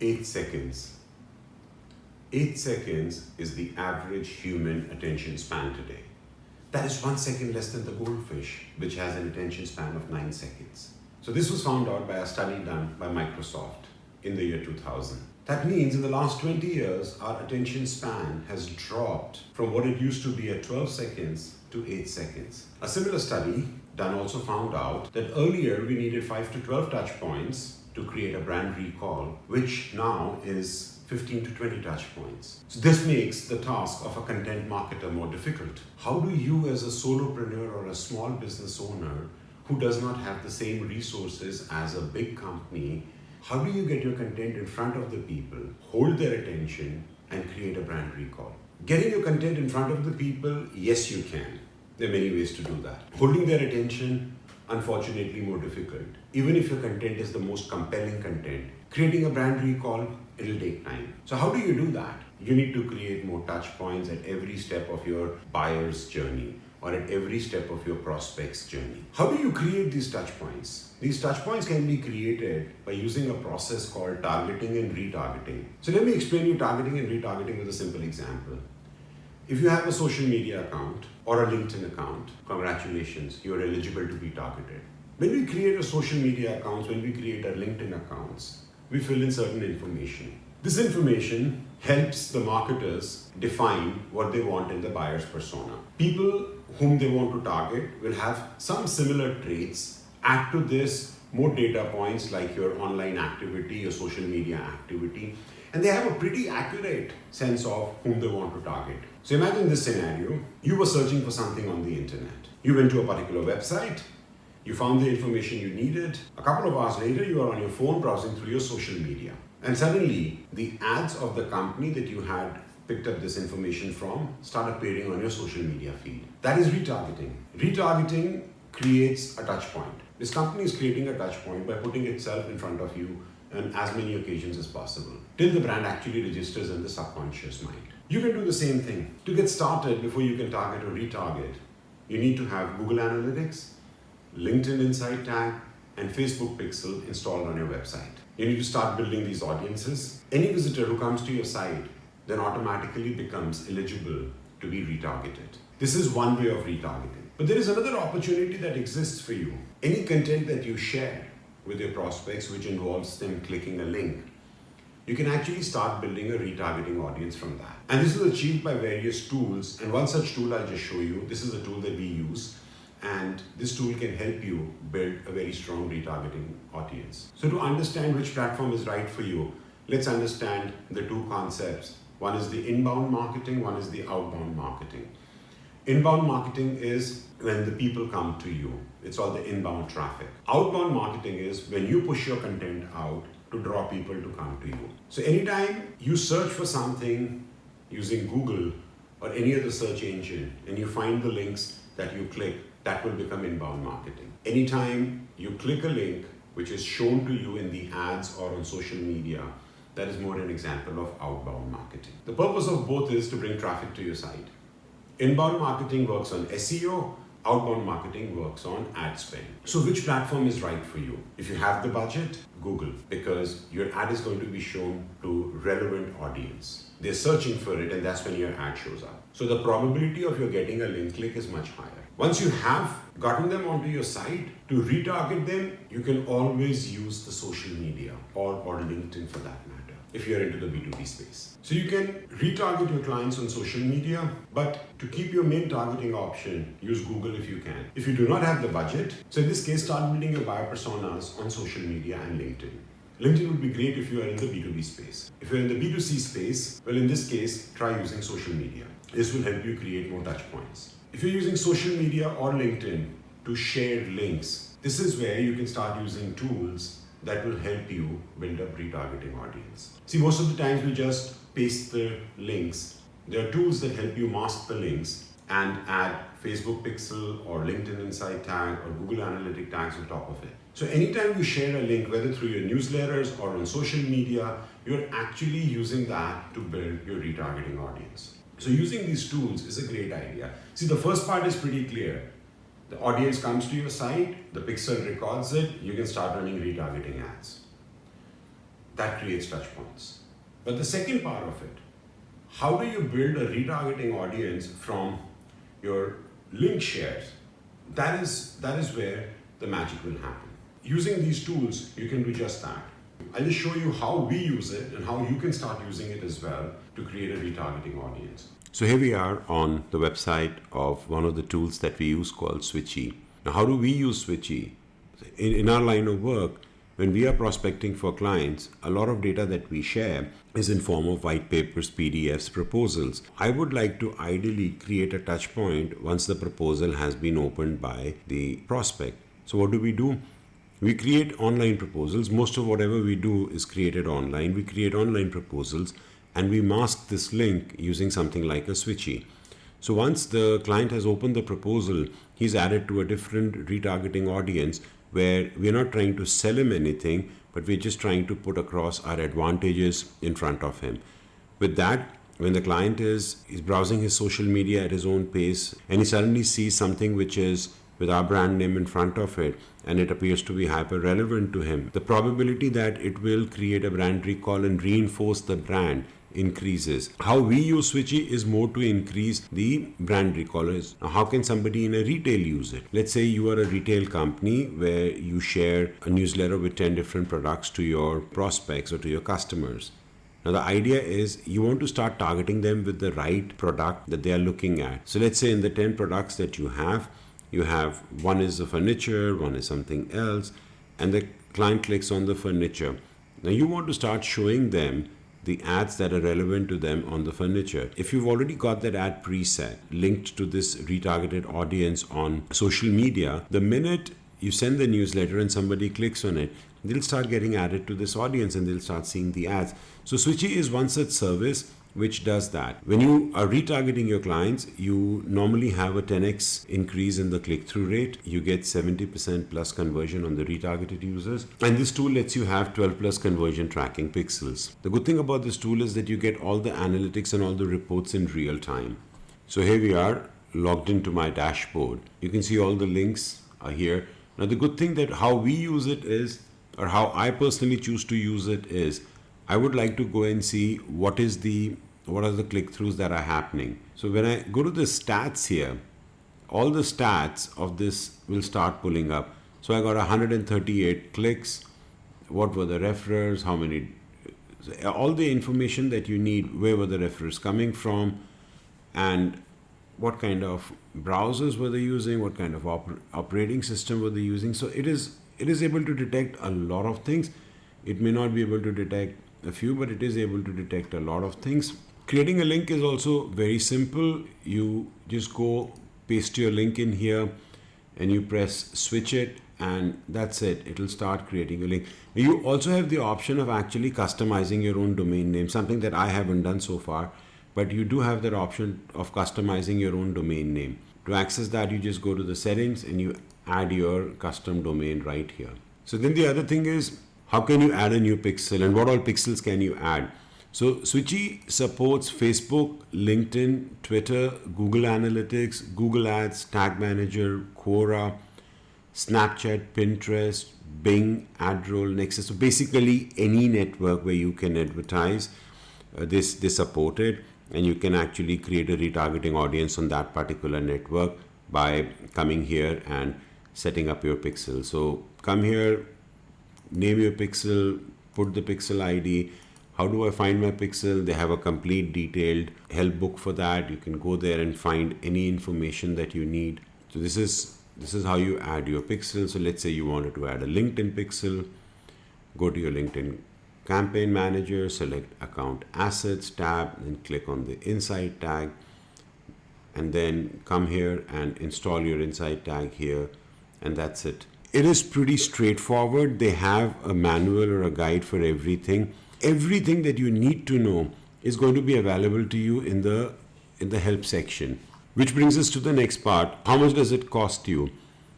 8 seconds. 8 seconds is the average human attention span today. That is 1 second less than the goldfish, which has an attention span of 9 seconds. So this was found out by a study done by Microsoft in the year 2000. That means in the last 20 years, our attention span has dropped from what it used to be at 12 seconds to 8 seconds. A similar study done also found out that earlier we needed 5 to 12 touch points to create a brand recall, which now is 15 to 20 touch points. So this makes the task of a content marketer more difficult. How do you as a solopreneur or a small business owner who does not have the same resources as a big company, how do you get your content in front of the people, hold their attention, and create a brand recall? Getting your content in front of the people, yes, you can. There are many ways to do that. Holding their attention, unfortunately, more difficult. Even if your content is the most compelling content, creating a brand recall, it'll take time. So how do you do that? You need to create more touch points at every step of your buyer's journey or at every step of your prospect's journey. How do you create these touch points? These touch points can be created by using a process called targeting and retargeting. So let me explain you targeting and retargeting with a simple example. If you have a social media account or a LinkedIn account, congratulations, you're eligible to be targeted. When we create a social media account, when we create our LinkedIn accounts, we fill in certain information. This information helps the marketers define what they want in the buyer's persona. People whom they want to target will have some similar traits. Add to this more data points like your online activity, your social media activity, and they have a pretty accurate sense of whom they want to target. So imagine this scenario. You were searching for something on the internet. You went to a particular website. You found the information you needed. A couple of hours later, you are on your phone browsing through your social media. And suddenly, the ads of the company that you had picked up this information from start appearing on your social media feed. That is retargeting. Retargeting creates a touch point. This company is creating a touch point by putting itself in front of you on as many occasions as possible, till the brand actually registers in the subconscious mind. You can do the same thing. To get started, before you can target or retarget, you need to have Google Analytics, LinkedIn Insight Tag, and Facebook Pixel installed on your website. You need to start building these audiences. Any visitor who comes to your site then automatically becomes eligible to be retargeted. This is one way of retargeting. But there is another opportunity that exists for you. Any content that you share with your prospects which involves them clicking a link, you can actually start building a retargeting audience from that. And this is achieved by various tools. And one such tool I'll just show you. This is a tool that we use. And this tool can help you build a very strong retargeting audience. So to understand which platform is right for you, let's understand the two concepts. One is the inbound marketing, one is the outbound marketing. Inbound marketing is when the people come to you. It's all the inbound traffic. Outbound marketing is when you push your content out to draw people to come to you. So anytime you search for something using Google or any other search engine and you find the links that you click, that will become inbound marketing. Anytime you click a link which is shown to you in the ads or on social media, that is more an example of outbound marketing. The purpose of both is to bring traffic to your site. Inbound marketing works on SEO, outbound marketing works on ad spend. So which platform is right for you? If you have the budget, Google, because your ad is going to be shown to relevant audience. They're searching for it and that's when your ad shows up. So the probability of you getting a link click is much higher. Once you have gotten them onto your site, to retarget them, you can always use the social media or LinkedIn for that matter, if you're into the B2B space. So you can retarget your clients on social media, but to keep your main targeting option, use Google if you can. If you do not have the budget, so in this case, start building your buyer personas on social media and LinkedIn. LinkedIn would be great if you are in the B2B space. If you're in the B2C space, well, in this case, try using social media. This will help you create more touch points. If you're using social media or LinkedIn to share links, this is where you can start using tools that will help you build a retargeting audience. See, most of the times we just paste the links. There are tools that help you mask the links and add Facebook Pixel or LinkedIn Insight tag or Google Analytics tags on top of it. So anytime you share a link, whether through your newsletters or on social media, you're actually using that to build your retargeting audience. So using these tools is a great idea. See, the first part is pretty clear. The audience comes to your site, the pixel records it, you can start running retargeting ads. That creates touch points. But the second part of it, how do you build a retargeting audience from your link shares? That is where the magic will happen. Using these tools, you can do just that. I'll just show you how we use it and how you can start using it as well to create a retargeting audience. So here we are on the website of one of the tools that we use called Switchy. Now, how do we use Switchy? In our line of work, when we are prospecting for clients, a lot of data that we share is in form of white papers, PDFs, proposals. I would like to ideally create a touch point once the proposal has been opened by the prospect. So what do? We create online proposals. Most of whatever we do is created online. We create online proposals and we mask this link using something like a Switchy. So once the client has opened the proposal, he's added to a different retargeting audience where we're not trying to sell him anything, but we're just trying to put across our advantages in front of him. With that, when the client is browsing his social media at his own pace and he suddenly sees something which is with our brand name in front of it and it appears to be hyper relevant to him, the probability that it will create a brand recall and reinforce the brand increases. How we use Switchy is more to increase the brand recallers. Now, how can somebody in a retail use it? Let's say you are a retail company where you share a newsletter with 10 different products to your prospects or to your customers. Now, the idea is you want to start targeting them with the right product that they are looking at. So let's say in the 10 products that you have one is the furniture, one is something else, and the client clicks on the furniture. Now, you want to start showing them the ads that are relevant to them on the furniture. If you've already got that ad preset linked to this retargeted audience on social media, the minute you send the newsletter and somebody clicks on it, they'll start getting added to this audience and they'll start seeing the ads. So Switchy is one such service which does that. When you are retargeting your clients, you normally have a 10x increase in the click-through rate. You get 70% plus conversion on the retargeted users. And this tool lets you have 12 plus conversion tracking pixels. The good thing about this tool is that you get all the analytics and all the reports in real time. So here we are logged into my dashboard. You can see all the links are here. Now the good thing that how we use it is, or how I personally choose to use it is, I would like to go and see what are the click-throughs that are happening. So when I go to the stats here, all the stats of this will start pulling up. So I got 138 clicks. What were the referrers? How many? All the information that you need. Where were the referrers coming from? And what kind of browsers were they using? What kind of operating system were they using? So it is able to detect a lot of things. It may not be able to detect a few, but it is able to detect a lot of things. Creating a link is also very simple. You just go paste your link in here and you press switch it, and that's it. It will start creating a link. You also have the option of actually customizing your own domain name, something that I haven't done so far, but you do have that option of customizing your own domain name. To access that, you just go to the settings and you add your custom domain right here. So then the other thing is, how can you add a new pixel and what all pixels can you add? So Switchy supports Facebook, LinkedIn, Twitter, Google Analytics, Google Ads, Tag Manager, Quora, Snapchat, Pinterest, Bing, AdRoll, Nexus. So basically any network where you can advertise, this support it, and you can actually create a retargeting audience on that particular network by coming here and setting up your pixel. So come here, name your pixel, put the pixel ID. How do I find my pixel? They have a complete detailed help book for that. You can go there and find any information that you need. So this is how you add your pixel. So let's say you wanted to add a LinkedIn pixel. Go to your LinkedIn campaign manager, select account assets tab, and click on the insight tag. And then come here and install your insight tag here. And that's it. It is pretty straightforward. They have a manual or a guide for everything. Everything that you need to know is going to be available to you in the help section. Which brings us to the next part. How much does it cost you?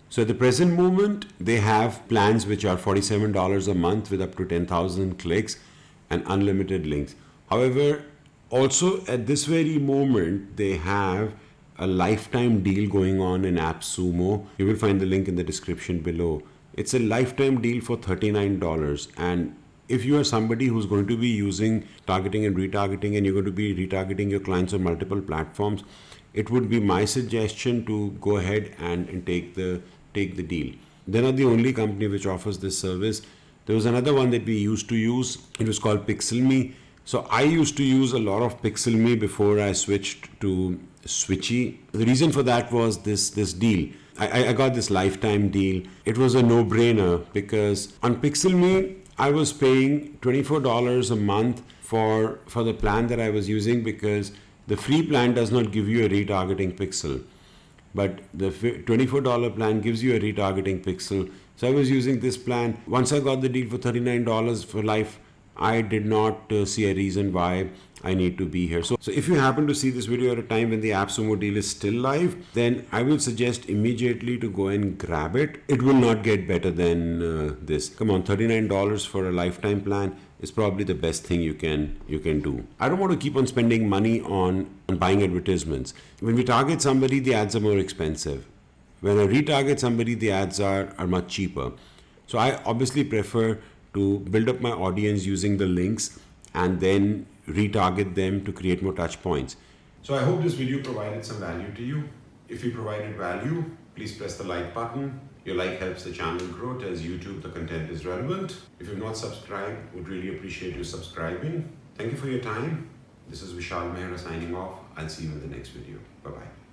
So at the present moment, they have plans which are $47 a month with up to 10,000 clicks and unlimited links. However, also at this very moment, they have a lifetime deal going on in AppSumo. You will find the link in the description below. It's a lifetime deal for $39, and If you are somebody who's going to be using targeting and retargeting, and you're going to be retargeting your clients on multiple platforms, it would be my suggestion to go ahead and take the deal. They're not the only company which offers this service. There was another one that we used to use. It was called PixelMe. So I used to use a lot of PixelMe before I switched to Switchy. The reason for that was this deal. I got this lifetime deal. It was a no-brainer because on PixelMe, I was paying $24 a month for the plan that I was using, because the free plan does not give you a retargeting pixel, but the $24 plan gives you a retargeting pixel. So I was using this plan. Once I got the deal for $39 for life, I did not see a reason why I need to be here. So if you happen to see this video at a time when the AppSumo deal is still live, then I will suggest immediately to go and grab it. It will not get better than this. Come on, $39 for a lifetime plan is probably the best thing you can do. I don't want to keep on spending money on buying advertisements. When we target somebody, the ads are more expensive. When I retarget somebody, the ads are much cheaper. So I obviously prefer to build up my audience using the links and then retarget them to create more touch points. So I hope this video provided some value to you. If you provided value, please press the like button. Your like helps the channel grow. Tells YouTube the content is relevant. If you've not subscribed, would really appreciate you subscribing. Thank you for your time. This is Vishal Mehra signing off. I'll see you in the next video. Bye-bye.